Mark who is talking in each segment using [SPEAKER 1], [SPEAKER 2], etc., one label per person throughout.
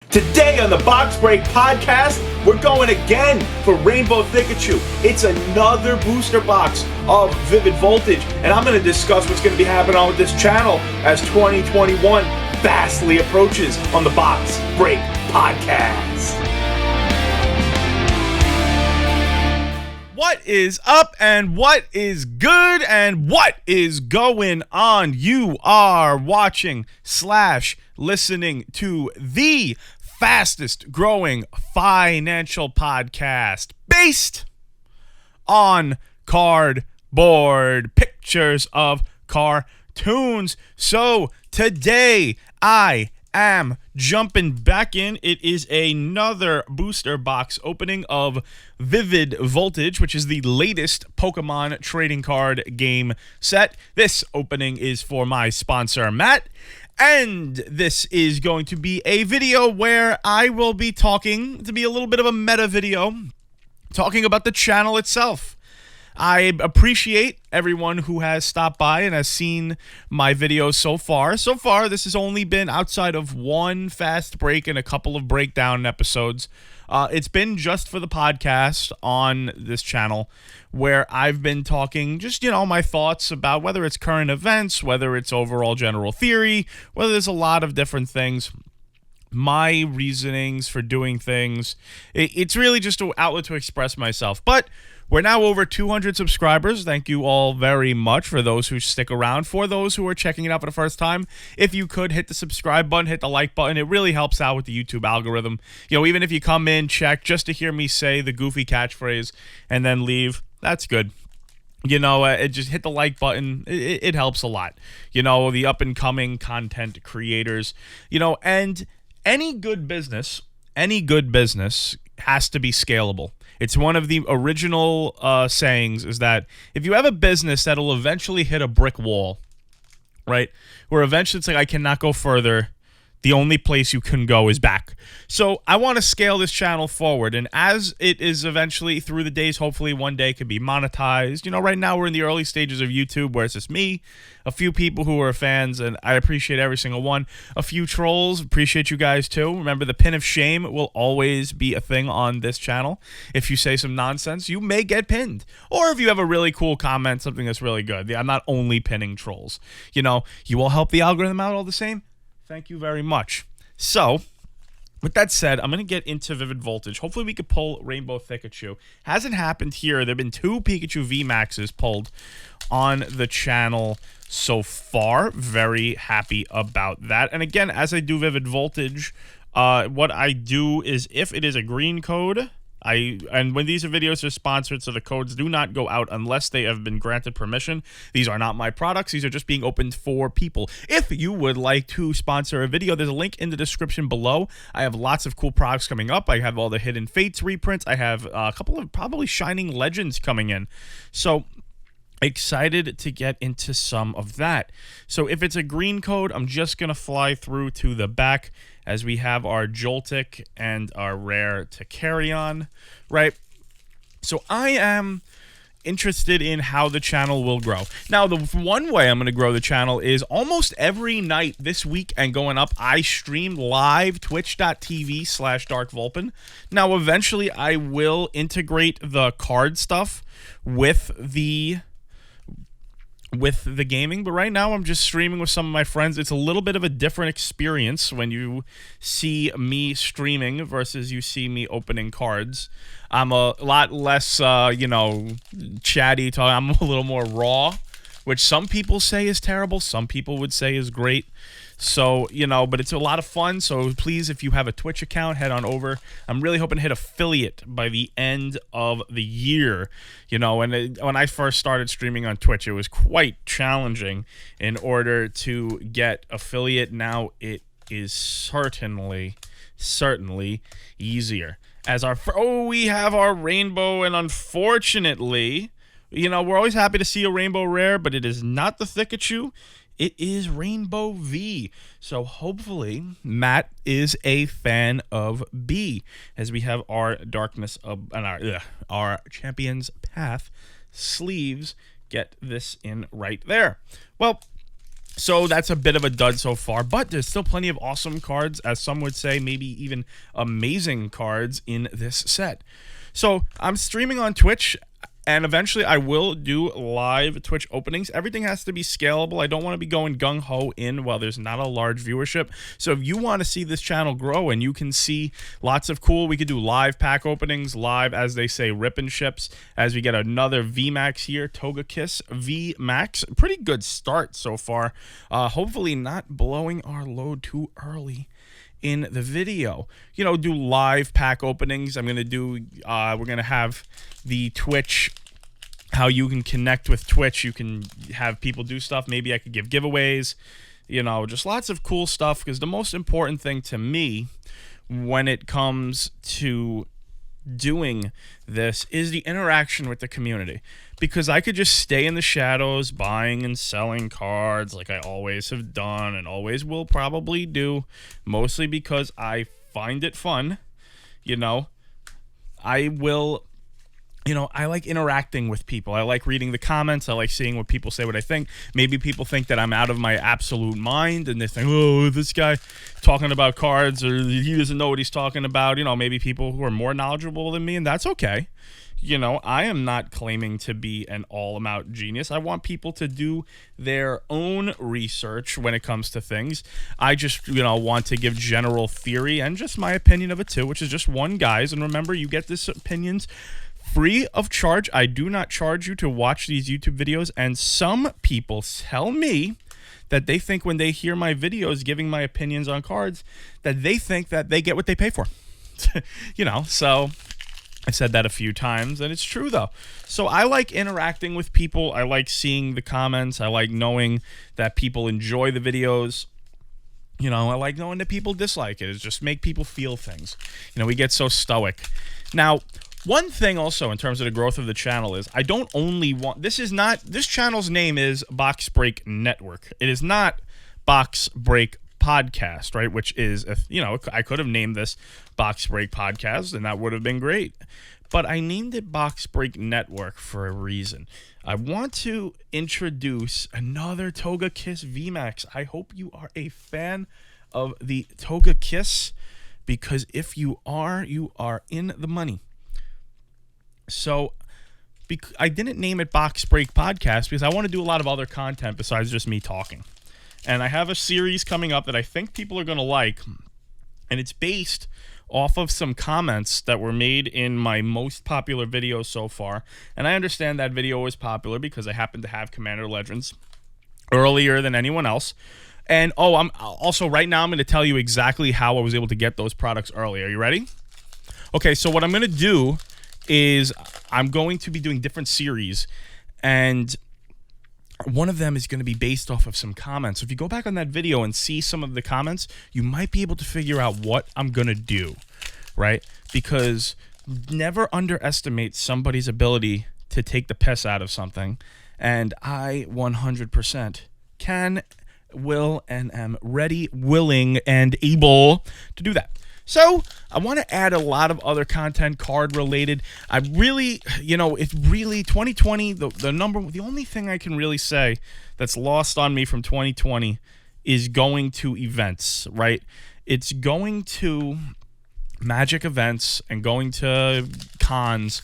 [SPEAKER 1] Today on the Box Break podcast, we're going again for Rainbow Pikachu. It's another booster box of Vivid Voltage, and I'm going to discuss what's going to be happening on with this channel as 2021 fastly approaches on the Box Break podcast.
[SPEAKER 2] What is up and what is good and what is going on? You are watching / listening to the fastest growing financial podcast based on cardboard pictures of cartoons. So today I am jumping back in. It is another booster box opening of Vivid Voltage, which is the latest Pokemon trading card game set. This opening is for my sponsor, Matt. And this is going to be a video where I will be talking, to be a little bit of a meta video, talking about the channel itself. I appreciate everyone who has stopped by and has seen my videos so far. So far, this has only been outside of one fast break and a couple of breakdown episodes. It's been just for the podcast on this channel where I've been talking just, my thoughts about whether it's current events, whether it's overall general theory, whether there's a lot of different things. My reasonings for doing things. It's really just an outlet to express myself. But we're now over 200 subscribers. Thank you all very much for those who stick around. For those who are checking it out for the first time, if you could hit the subscribe button, hit the like button. It really helps out with the YouTube algorithm. Even if you come in, check just to hear me say the goofy catchphrase and then leave, that's good. Just hit the like button. It helps a lot. The up-and-coming content creators. And any good business has to be scalable. It's one of the original sayings is that if you have a business that'll eventually hit a brick wall, right, where eventually it's like, I cannot go further, the only place you can go is back. So I want to scale this channel forward, and as it is eventually through the days, hopefully one day can be monetized. Right now we're in the early stages of YouTube where it's just me, a few people who are fans, and I appreciate every single one. A few trolls, appreciate you guys too. Remember, the pin of shame will always be a thing on this channel. If you say some nonsense, you may get pinned. Or if you have a really cool comment, something that's really good. I'm not only pinning trolls. You will help the algorithm out all the same. Thank you very much. So, with that said, I'm going to get into Vivid Voltage. Hopefully we could pull Rainbow Pikachu. Hasn't happened here. There have been 2 Pikachu VMAXs pulled on the channel so far. Very happy about that. And again, as I do Vivid Voltage, what I do is if it is a green code, and when these videos are sponsored, so the codes do not go out unless they have been granted permission. These are not my products. These are just being opened for people. If you would like to sponsor a video, there's a link in the description below. I have lots of cool products coming up. I have all the Hidden Fates reprints. I have a couple of probably Shining Legends coming in. So excited to get into some of that. So if it's a green code, I'm just going to fly through to the back as we have our Joltik and our rare to carry on, right? So I am interested in how the channel will grow. Now, the one way I'm going to grow the channel is almost every night this week and going up, I stream live twitch.tv/darkvulpin. Now, eventually I will integrate the card stuff with the gaming, but right now I'm just streaming with some of my friends. It's a little bit of a different experience when you see me streaming versus you see me opening cards. I'm a lot less chatty talk. I'm a little more raw, which some people say is terrible, some people would say is great. So, but it's a lot of fun. So please, if you have a Twitch account, head on over. I'm really hoping to hit affiliate by the end of the year. When I first started streaming on Twitch, it was quite challenging in order to get affiliate. Now it is certainly easier. As we have our rainbow, and unfortunately, we're always happy to see a rainbow rare, but it is not the Pikachu. It is Rainbow V. So hopefully Matt is a fan of B, as we have our Darkness of and our Champion's Path sleeves. Get this in right there. Well, So that's a bit of a dud so far, but there's still plenty of awesome cards, as some would say, maybe even amazing cards in this set. So I'm streaming on Twitch, and eventually I will do live Twitch openings. Everything has to be scalable. I don't want to be going gung-ho in while there's not a large viewership. So if you want to see this channel grow and you can see lots of cool, we could do live pack openings, live, as they say, ripping ships, as we get another VMAX here, Togekiss VMAX. Pretty good start so far. Hopefully not blowing our load too early in the video. You know, do live pack openings. I'm gonna do we're gonna have the Twitch, how you can connect with Twitch. You can have people do stuff. Maybe I could give giveaways, you know, just lots of cool stuff, because the most important thing to me when it comes to doing this is the interaction with the community, because I could just stay in the shadows buying and selling cards like I always have done and always will probably do, mostly because I find it fun. You know, I like interacting with people. I like reading the comments. I like seeing what people say, what I think. Maybe people think that I'm out of my absolute mind and they think, oh, this guy talking about cards, or he doesn't know what he's talking about. You know, maybe people who are more knowledgeable than me, and that's okay. You know, I am not claiming to be an all-out genius. I want people to do their own research when it comes to things. I just, you know, want to give general theory and just my opinion of it too, which is just one guy's. And remember, you get this opinions free of charge. I do not charge you to watch these YouTube videos, and some people tell me that they think when they hear my videos giving my opinions on cards, that they think that they get what they pay for. You know, so I said that a few times, and it's true though. So I like interacting with people. I like seeing the comments. I like knowing that people enjoy the videos. You know, I like knowing that people dislike it. It just make people feel things. You know, we get so stoic. Now, one thing also in terms of the growth of the channel is I don't only want, this channel's name is Box Break Network. It is not Box Break Podcast, right? Which is, you know, I could have named this Box Break Podcast and that would have been great. But I named it Box Break Network for a reason. I want to introduce another Togekiss VMAX. I hope you are a fan of the Togekiss, because if you are in the money. So I didn't name it Box Break Podcast because I want to do a lot of other content besides just me talking. And I have a series coming up that I think people are going to like, and it's based off of some comments that were made in my most popular video so far. And I understand that video was popular because I happen to have Commander Legends earlier than anyone else. And I'm also, right now I'm going to tell you exactly how I was able to get those products early. Are you ready? Okay, so what I'm going to do is I'm going to be doing different series, and one of them is going to be based off of some comments. So if you go back on that video and see some of the comments, you might be able to figure out what I'm going to do, right? Because never underestimate somebody's ability to take the piss out of something, and I 100% can, will, and am ready, willing, and able to do that. So I want to add a lot of other content, card related. I really, you know, it's really 2020. The only thing I can really say that's lost on me from 2020 is going to events, right? It's going to Magic events and going to cons.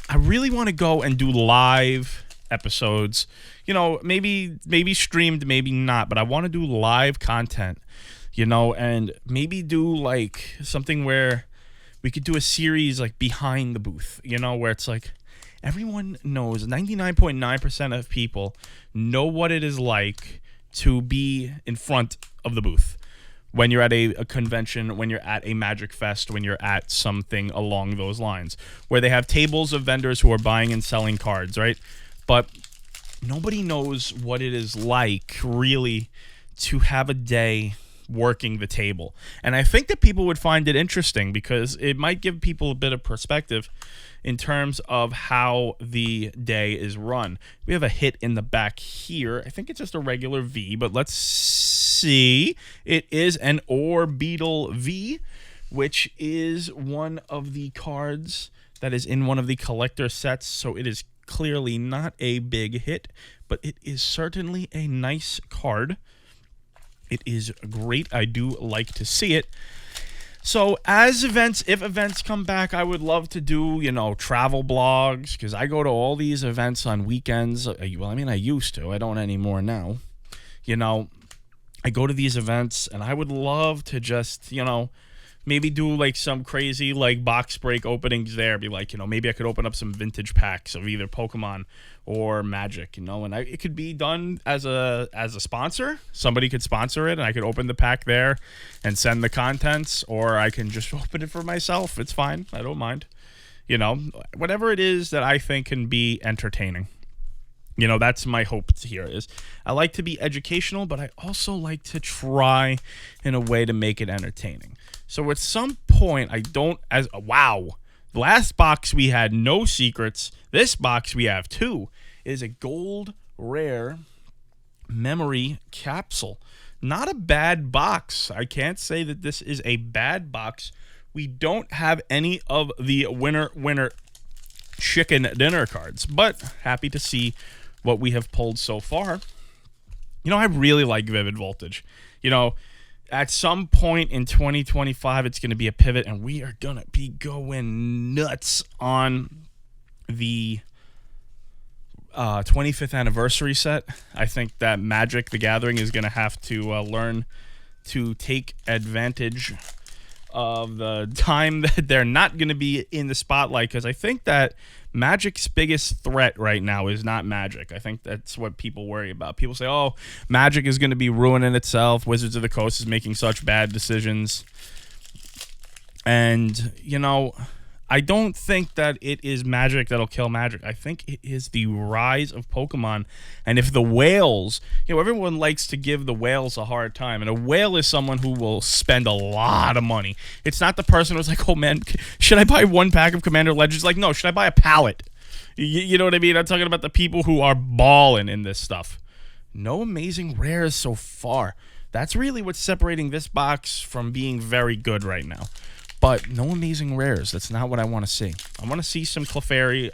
[SPEAKER 2] I really want to go and do live episodes. You know, maybe streamed, maybe not, but I want to do live content. You know, and maybe do like something where we could do a series like behind the booth, you know, where it's like everyone knows, 99.9% of people know what it is like to be in front of the booth when you're at a convention, when you're at a Magic Fest, when you're at something along those lines, where they have tables of vendors who are buying and selling cards, right? But nobody knows what it is like really to have a day working the table. And I think that people would find it interesting because it might give people a bit of perspective in terms of how the day is run. We have a hit in the back here. I think it's just a regular V, but let's see. It is an Orbital V, which is one of the cards that is in one of the collector sets. So it is clearly not a big hit, but it is certainly a nice card. It is great. I do like to see it. So if events come back, I would love to do, travel blogs, because I go to all these events on weekends. Well, I mean, I used to. I don't anymore now. I go to these events, and I would love to just, maybe do like some crazy like box break openings there. Be like, maybe I could open up some vintage packs of either Pokemon or Magic, and it could be done as a sponsor. Somebody could sponsor it, and I could open the pack there and send the contents, or I can just open it for myself. It's fine. I don't mind. Whatever it is that I think can be entertaining. That's my hope here. Is I like to be educational, but I also like to try in a way to make it entertaining. So at some point, last box we had no secrets. This box we have 2. It is a gold rare memory capsule. Not a bad box. I can't say that this is a bad box. We don't have any of the winner chicken dinner cards, but happy to see what we have pulled so far. I really like Vivid Voltage. At some point in 2025, it's going to be a pivot, and we are going to be going nuts on the 25th anniversary set. I think that Magic the Gathering is going to have to learn to take advantage of the time that they're not going to be in the spotlight, because I think that Magic's biggest threat right now is not Magic. I think that's what people worry about. People say, oh, Magic is going to be ruining itself. Wizards of the Coast is making such bad decisions. And, I don't think that it is Magic that'll kill Magic. I think it is the rise of Pokemon. And if the whales, everyone likes to give the whales a hard time. And a whale is someone who will spend a lot of money. It's not the person who's like, oh man, should I buy 1 pack of Commander Legends? Like, no, should I buy a pallet? You know what I mean? I'm talking about the people who are balling in this stuff. No amazing rares so far. That's really what's separating this box from being very good right now. But no amazing rares. That's not what I want to see. I want to see some Clefairy,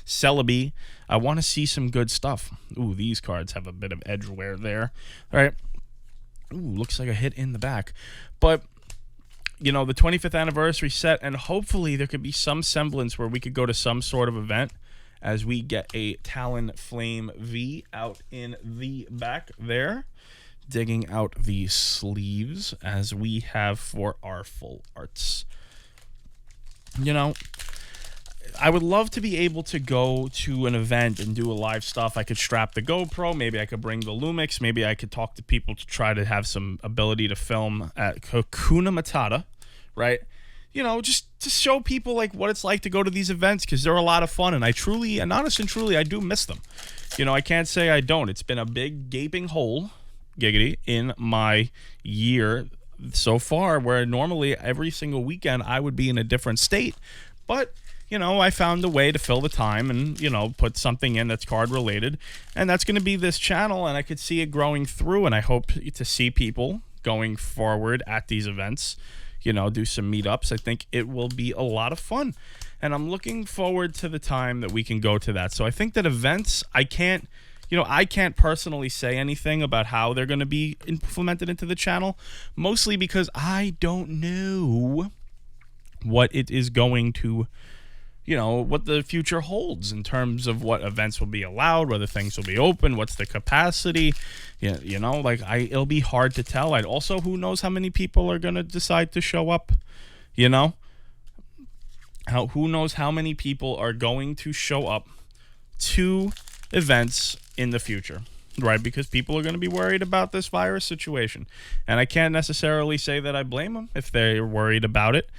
[SPEAKER 2] Celebi. I want to see some good stuff. Ooh, these cards have a bit of edge wear there. All right. Ooh, looks like a hit in the back. But, the 25th anniversary set, and hopefully there could be some semblance where we could go to some sort of event as we get a Talonflame V out in the back there. Digging out the sleeves as we have for our full arts. I would love to be able to go to an event and do a live stuff. I could strap the GoPro. Maybe I could bring the Lumix. Maybe I could talk to people to try to have some ability to film at Hakuna Matata, right? Just to show people like what it's like to go to these events, because they're a lot of fun. And I do miss them. I can't say I don't. It's been a big gaping hole, giggity, in my year so far, where normally every single weekend I would be in a different state, but I found a way to fill the time and put something in that's card related, and that's going to be this channel, and I could see it growing through, and I hope to see people going forward at these events, do some meetups. I think it will be a lot of fun, and I'm looking forward to the time that we can go to that. So I think that events, I can't personally say anything about how they're going to be implemented into the channel, mostly because I don't know what it is going to, what the future holds in terms of what events will be allowed, whether things will be open, what's the capacity, it'll be hard to tell. Also, who knows how many people are going to decide to show up, who knows how many people are going to show up to events in the future, right? Because people are going to be worried about this virus situation, and I can't necessarily say that I blame them if they're worried about it.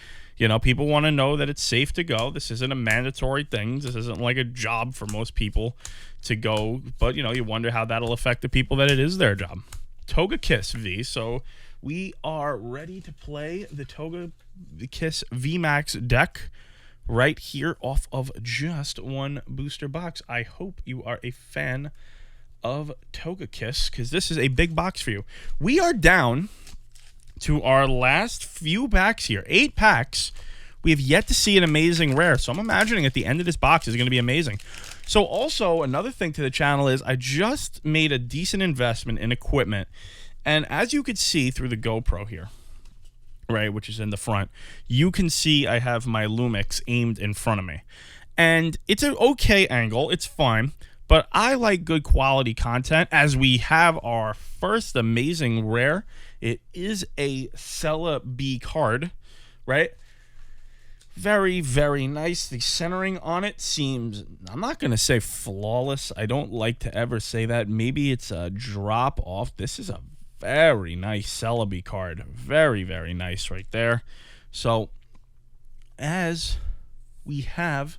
[SPEAKER 2] People want to know that it's safe to go. This isn't a mandatory thing. This isn't like a job for most people to go, but you wonder how that'll affect the people that it is their job. Togekiss V. So we are ready to play the Togekiss VMAX deck right here off of just 1 booster box. I hope you are a fan of Togekiss, because this is a big box for you. We are down to our last few packs here. 8 packs. We have yet to see an amazing rare, so I'm imagining at the end of this box is going to be amazing. So also another thing to the channel is I just made a decent investment in equipment. And as you could see through the GoPro here, right, which is in the front, you can see I have my Lumix aimed in front of me. And it's an okay angle, it's fine, but I like good quality content. As we have our first amazing rare, it is a Celebi card, right? Very, very nice. The centering on it seems, I'm not going to say flawless. I don't like to ever say that. Maybe it's a drop off. This is a very nice Celebi card. Very, very nice right there. So, as we have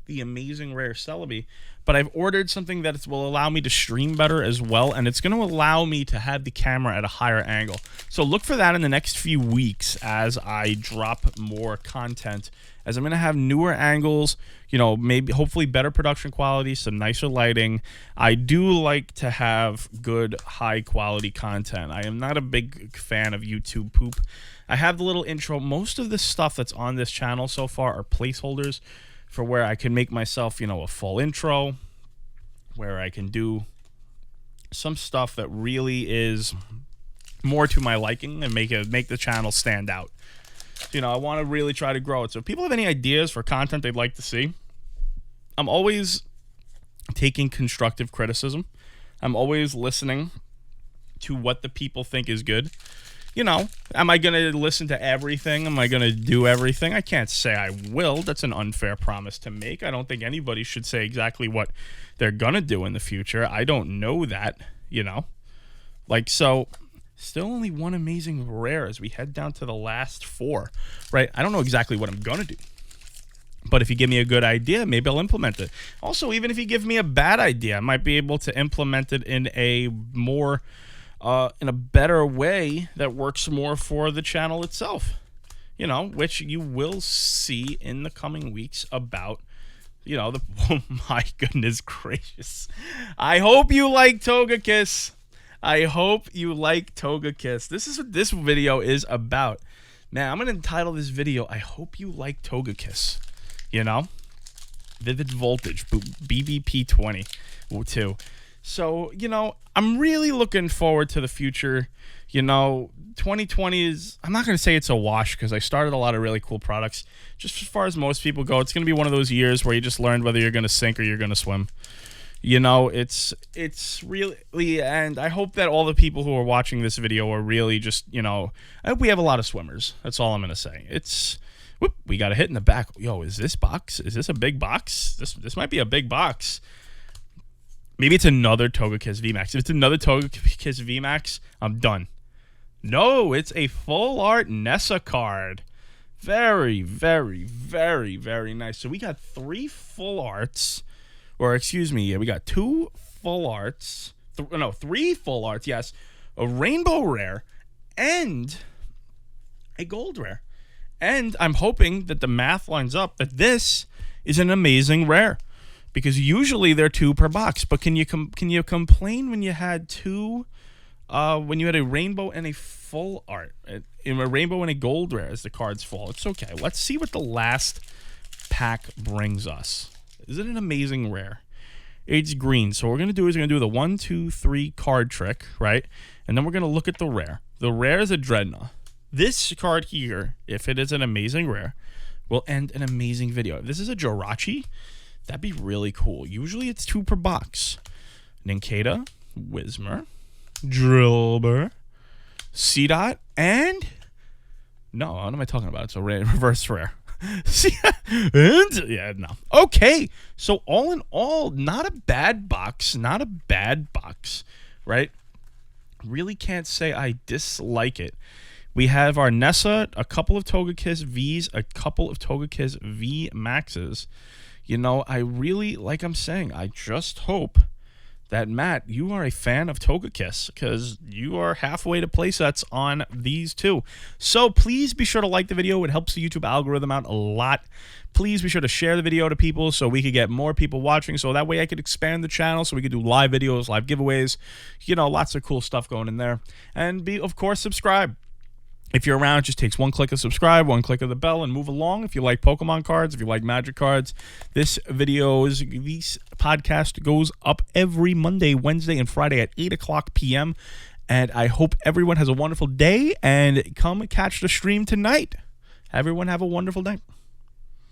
[SPEAKER 2] the amazing rare Celebi, but I've ordered something that will allow me to stream better as well, and it's going to allow me to have the camera at a higher angle. So look for that in the next few weeks as I drop more content, as I'm going to have newer angles, you know, maybe hopefully better production quality, some nicer lighting. I do like to have good high quality content. I am not a big fan of YouTube poop. I have the little intro. Most of the stuff that's on this channel so far are placeholders for where I can make myself, you know, a full intro, where I can do some stuff that really is more to my liking and make the channel stand out. You know, I want to really try to grow it. So if people have any ideas for content they'd like to see, I'm always taking constructive criticism. I'm always listening to what the people think is good. You know, am I going to listen to everything? Am I going to do everything? I can't say I will. That's an unfair promise to make. I don't think anybody should say exactly what they're going to do in the future. I don't know that, you know. Like, so, still only one amazing rare as we head down to the last 4, right? I don't know exactly what I'm going to do. But if you give me a good idea, maybe I'll implement it. Also, even if you give me a bad idea, I might be able to implement it in a more... in a better way that works more for the channel itself, you know, which you will see in the coming weeks about, you know, oh my goodness gracious. I hope you like Togekiss. I hope you like Togekiss. This is what this video is about. Now, I'm going to entitle this video, I hope you like Togekiss, you know, Vivid Voltage, BBP 22. So, you know, I'm really looking forward to the future. You know, 2020 is, I'm not going to say it's a wash because I started a lot of really cool products. Just as far as most people go, it's going to be one of those years where you just learned whether you're going to sink or you're going to swim. You know, it's really, and I hope that all the people who are watching this video are really just, you know, I hope we have a lot of swimmers. That's all I'm going to say. It's, whoop, we got a hit in the back. Yo, is this box? Is this a big box? This might be a big box. Maybe it's another Togekiss VMAX. If it's another Togekiss VMAX, I'm done. No, it's a full art Nessa card. Very, very, very, very nice. So we got 3 full arts. Or excuse me, yeah, we got 2 full arts. 3 full arts, yes. A rainbow rare and a gold rare. And I'm hoping that the math lines up that this is an amazing rare. Because usually they're 2 per box, but can you complain when you had 2, when you had a rainbow and a full art, in a rainbow and a gold rare as the cards fall? It's okay. Let's see what the last pack brings us. Is it an amazing rare? It's green, so what we're gonna do is we're gonna do the 1, 2, 3 card trick, right? And then we're gonna look at the rare. The rare is a Dreadnought. This card here, if it is an amazing rare, will end an amazing video. If this is a Jirachi, that'd be really cool. Usually it's 2 per box. Nincada, Whismur, Drillbur, C-Dot, and... No, what am I talking about? It's a reverse rare. Yeah, no. Okay, so all in all, not a bad box. Not a bad box, right? Really can't say I dislike it. We have our Nessa, a couple of Togekiss Vs, a couple of Togekiss V Maxes. You know, I really, like I'm saying, I just hope that, Matt, you are a fan of Togekiss because you are halfway to playsets on these 2. So please be sure to like the video. It helps the YouTube algorithm out a lot. Please be sure to share the video to people so we could get more people watching. So that way I could expand the channel so we could do live videos, live giveaways. You know, lots of cool stuff going in there. And of course, subscribe. If you're around, it just takes one click of subscribe, one click of the bell, and move along. If you like Pokemon cards, if you like Magic cards, this podcast goes up every Monday, Wednesday, and Friday at 8 o'clock p.m. And I hope everyone has a wonderful day, and come catch the stream tonight. Everyone have a wonderful day.